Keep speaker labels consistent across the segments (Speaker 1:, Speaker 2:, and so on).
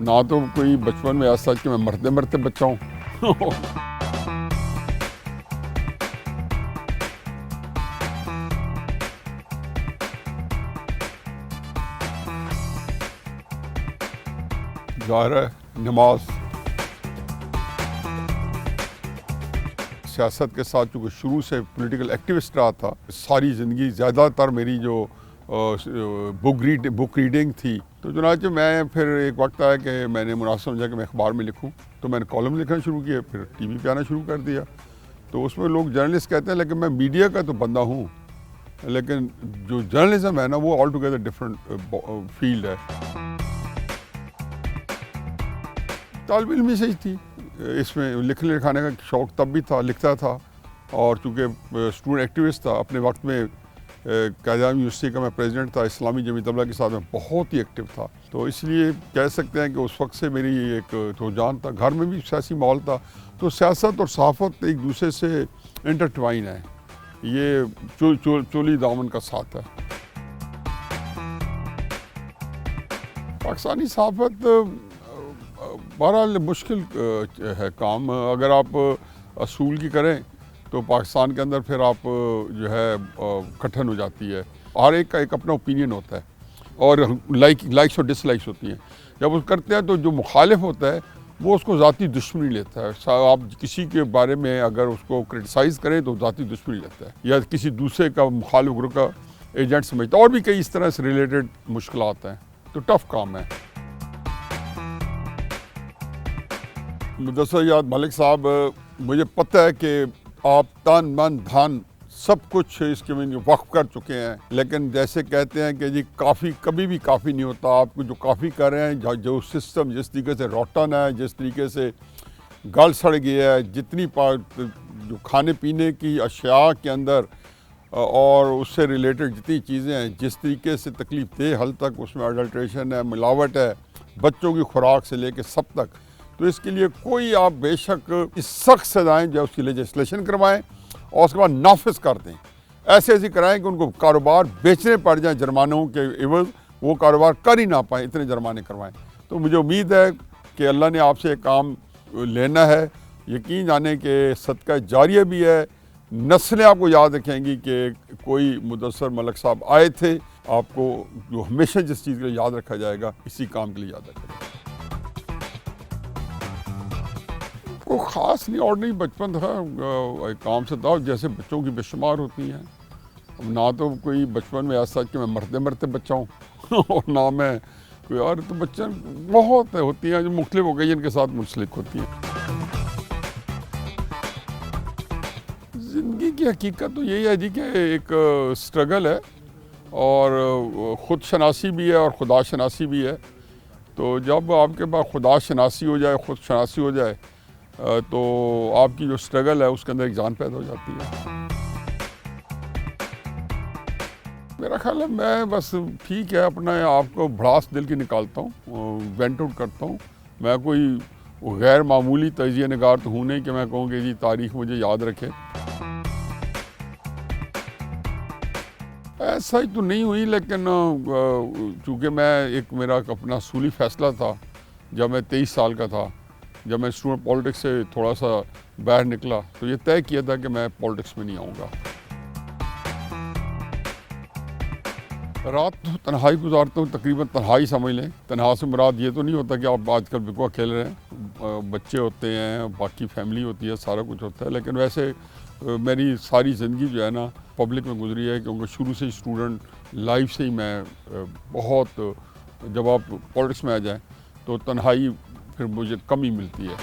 Speaker 1: ना तो कोई बचपन में ऐसा कि मैं मरते मरते बच्चा हूँ। ज़ाहिर है नमाज सियासत के साथ चूँकि शुरू से पॉलिटिकल एक्टिविस्ट रहा था, सारी ज़िंदगी ज़्यादातर मेरी जो बुक रीडिंग थी, तो चुनांचे मैं फिर एक वक्त आया कि मैंने मुनासिब समझा कि मैं अखबार में लिखूं, तो मैंने कॉलम लिखना शुरू किया, फिर टीवी पे आना शुरू कर दिया। तो उसमें लोग जर्नलिस्ट कहते हैं, लेकिन मैं मीडिया का तो बंदा हूँ, लेकिन जो जर्नलिज्म है ना वो ऑल टुगेदर डिफरेंट फील्ड है। तालिब इल्मी से ही थी, इसमें लिखने लिखाने का शौक़ तब भी था, लिखता था, और चूँकि स्टूडेंट एक्टिविस्ट था अपने वक्त में, कायद-ए-आज़म यूनिवर्सिटी का मैं प्रेसिडेंट था, इस्लामी जमीयत-उल-उलमा के साथ मैं बहुत ही एक्टिव था। तो इसलिए कह सकते हैं कि उस वक्त से मेरी एक रुझान था, घर में भी सियासी माहौल था। तो सियासत और सहाफ़त एक दूसरे से इंटरट्वाइन है, ये चोली दामन का साथ है। पाकिस्तानी सहाफ़त बहरहाल मुश्किल है काम। अगर आप असूल की करें तो पाकिस्तान के अंदर फिर आप जो है कठिन हो जाती है। हर एक का एक अपना ओपिनियन होता है और लाइक्स और डिसलाइक्स होती हैं। जब वो करते हैं तो जो मुखालिफ होता है वो उसको ज़ाती दुश्मनी लेता है। आप किसी के बारे में अगर उसको क्रिटिसाइज़ करें तो ज़ाती दुश्मनी लेता है, या किसी दूसरे का मुखालिफ ग्रुप का एजेंट समझता है। और भी कई इस तरह से रिलेटेड मुश्किलात हैं, तो टफ़ काम है। मुदस्सर याद मलिक साहब, मुझे पता है कि आप तन मन धन सब कुछ इसके में वक्फ कर चुके हैं, लेकिन जैसे कहते हैं कि जी काफ़ी कभी भी काफ़ी नहीं होता। आपको जो काफ़ी कर रहे हैं, जो सिस्टम जिस तरीके से रोटन है, जिस तरीके से गल सड़ गया है, जितनी जो खाने पीने की अशिया के अंदर और उससे रिलेटेड जितनी चीज़ें हैं, जिस तरीके से तकलीफ दे हल तक उसमें अडल्ट्रेशन है, मिलावट है, बच्चों की खुराक से लेके सब तक। तो इसके लिए कोई आप बेशक इस सख्त सजाएँ जो उसकी लेजिस्लेशन करवाएं और उसके बाद नाफिज कर दें, ऐसी कराएं कि उनको कारोबार बेचने पड़ जाएं जुर्मानों के एवज, वो कारोबार कर ही ना पाएँ, इतने जुर्माने करवाएं। तो मुझे उम्मीद है कि अल्लाह ने आपसे एक काम लेना है, यकीन जाने के सदका जारिया भी है। नस्लें आपको याद रखेंगी कि कोई मुदस्सर मलिक साहब आए थे। आपको जो हमेशा जिस चीज़ के लिए याद रखा जाएगा, इसी काम के लिए याद रखा जाएगा। कोई ख़ास नहीं, ऑर्डनरी बचपन था, एक काम से था जैसे बच्चों की बेशुमार होती हैं। अब ना तो कोई बचपन में ऐसा कि मैं मरते मरते बच्चा हूँ और ना मैं कोई और, तो बच्चे बहुत होती हैं जो मुख्तलिफ ओकेजन के साथ मुंसलिक होती हैं। ज़िंदगी की हकीकत तो यही है जी कि एक स्ट्रगल है, और ख़ुद शनासी भी है और खुदा शनासी भी है। तो जब आपके पास खुदा शनासी हो जाए, ख़ुद शनासी हो जाए, तो आपकी जो स्ट्रगल है उसके अंदर एक जान पैदा हो जाती है। मेरा ख्याल है मैं बस ठीक है, अपने आप को भड़ास दिल की निकालता हूँ, वेंट आउट करता हूँ। मैं कोई गैर मामूली तजिया निगार तो हूँ नहीं कि मैं कहूँ कि जी तारीख़ मुझे याद रखे। ऐसा ही तो नहीं हुई, लेकिन चूँकि मैं एक मेरा अपना असूली फ़ैसला था जब मैं 23 साल का था, जब मैं स्टूडेंट पॉलिटिक्स से थोड़ा सा बाहर निकला, तो ये तय किया था कि मैं पॉलिटिक्स में नहीं आऊँगा। रात तो तन्हाई गुजारता हूँ, तकरीबन तन्हाई समझ लें। तन्हा से मुराद ये तो नहीं होता कि आप आजकल बिल्कुल खेल रहे हैं, बच्चे होते हैं, बाकी फैमिली होती है, सारा कुछ होता है, लेकिन वैसे मेरी सारी ज़िंदगी जो है ना पब्लिक में गुजरी है, क्योंकि शुरू से ही स्टूडेंट लाइफ से ही मैं बहुत, जब आप पॉलिटिक्स में आ जाएँ तो तन्हाई फिर मुझे कम ही मिलती है।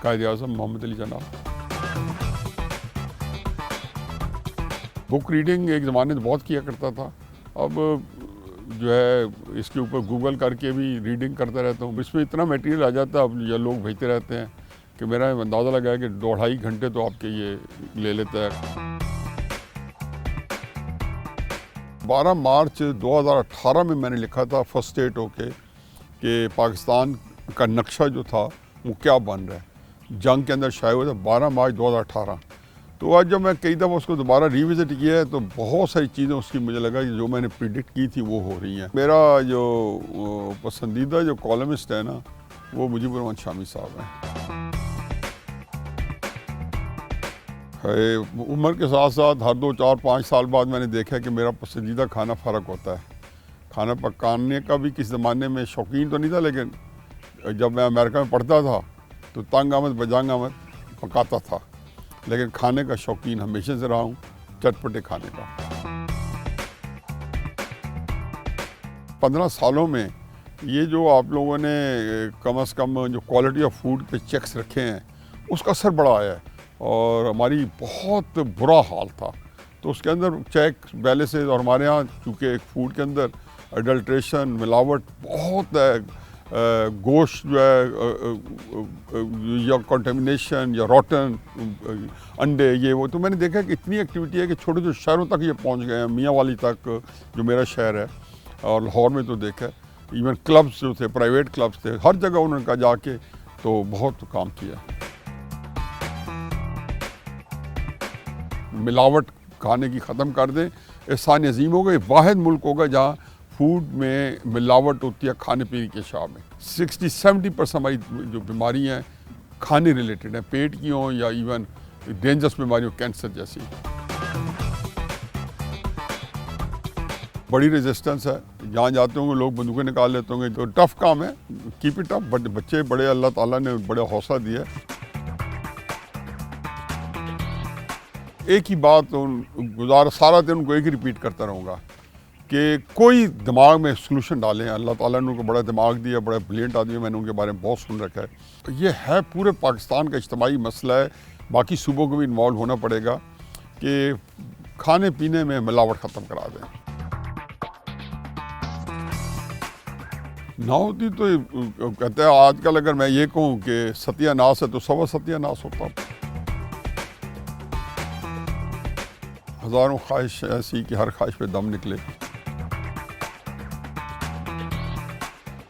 Speaker 1: कायद-ए-आज़म मोहम्मद अली जिन्ना। बुक रीडिंग एक ज़माने में बहुत किया करता था, अब जो है इसके ऊपर गूगल करके भी रीडिंग करता रहता हूँ। इसमें इतना मटेरियल आ जाता है, अब ये लोग भेजते रहते हैं कि मेरा अंदाज़ा लगा है कि 2-2.5 घंटे तो आपके ये ले लेता है। 12 मार्च 2018 में मैंने लिखा था फर्स्ट स्टेट होके कि पाकिस्तान का नक्शा जो था वो क्या बन रहा है। जंग के अंदर शाया हुआ था 12 मार्च 2018। तो आज जब मैं कई दफ़ा उसको दोबारा रिविज़िट किया है तो बहुत सारी चीज़ें उसकी मुझे लगा कि जो मैंने प्रिडिक्ट की थी वो हो रही हैं। मेरा जो पसंदीदा जो कॉलमिस्ट है ना, वो मुजीबुर रहमान शामी साहब हैं। उम्र के साथ साथ हर 2, 4, 5 साल बाद मैंने देखा कि मेरा पसंदीदा खाना फ़र्क होता है। खाना पकाने का भी किस ज़माने में शौकीन तो नहीं था, लेकिन जब मैं अमेरिका में पढ़ता था तो तंग आमद बजांग आमद पकाता था, लेकिन खाने का शौकीन हमेशा से रहा हूँ, चटपटे खाने का। 15 सालों में ये जो आप लोगों ने कम से कम जो क्वालिटी ऑफ फूड पे चेक्स रखे हैं, उसका असर बड़ा आया है और हमारी बहुत बुरा हाल था। तो उसके अंदर चेक पहले से, और हमारे यहाँ चूँकि फूड के अंदर अडल्ट्रेशन, मिलावट बहुत है, गोश्त जो है या कंटेमिनेशन या रॉटन अंडे ये वो, तो मैंने देखा कि इतनी एक्टिविटी है कि छोटे छोटे शहरों तक ये पहुंच गए हैं, मियाँ वाली तक जो मेरा शहर है, और लाहौर में तो देखा, इवन क्लब्स जो थे, प्राइवेट क्लब्स थे, हर जगह उन्होंने कहा जाके तो बहुत काम किया। मिलावट खाने की ख़त्म कर दें, एहसान अजीम होगा। ये वाहिद मुल्क होगा जहाँ फूड में मिलावट होती है खाने पीने के अशिया में। 60-70% हमारी जो बीमारियाँ हैं खाने रिलेटेड हैं, पेट की हों या इवन डेंजरस बीमारियों, कैंसर जैसी। बड़ी रेजिस्टेंस है, जहाँ जाते होंगे लोग बंदूकें निकाल लेते होंगे, तो टफ़ काम है, कीप इट अप। बट बच्चे बड़े, अल्लाह ताला ने बड़ा हौसला दिया है। एक ही बात सारा दिन उनको एक ही रिपीट करता रहूँगा कि कोई दिमाग में सलूशन डालें। अल्लाह ताला ने उनको बड़ा दिमाग दिया, बड़ा ब्रिलियंट आदमी है, मैंने उनके बारे में बहुत सुन रखा है। ये है पूरे पाकिस्तान का इज्तिमाई मसला है, बाकी सूबों को भी इन्वॉल्व होना पड़ेगा कि खाने पीने में मिलावट ख़त्म करा दें। ना होती तो कहते हैं आजकल अगर मैं ये कहूँ कि सत्यानाश है तो सवा सत्यानाश होता। हज़ारों ख्वाहिश ऐसी कि हर ख्वाहिश पे दम निकले।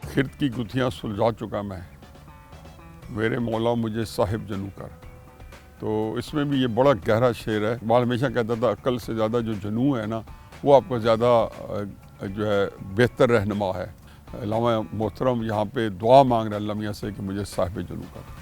Speaker 1: खिर्द की गुत्थियाँ सुलझा चुका मैं, मेरे मौला मुझे साहिब जनू कर। तो इसमें भी ये बड़ा गहरा शेर है। इकबाल हमेशा कहता था अक्ल से ज़्यादा जो जनू है ना, वो आपका ज़्यादा जो है बेहतर रहनुमा है। अल्लामा मोहतरम यहाँ पे दुआ मांग रहे हैं अल्लाह मियाँ से कि मुझे साहिब जनू कर।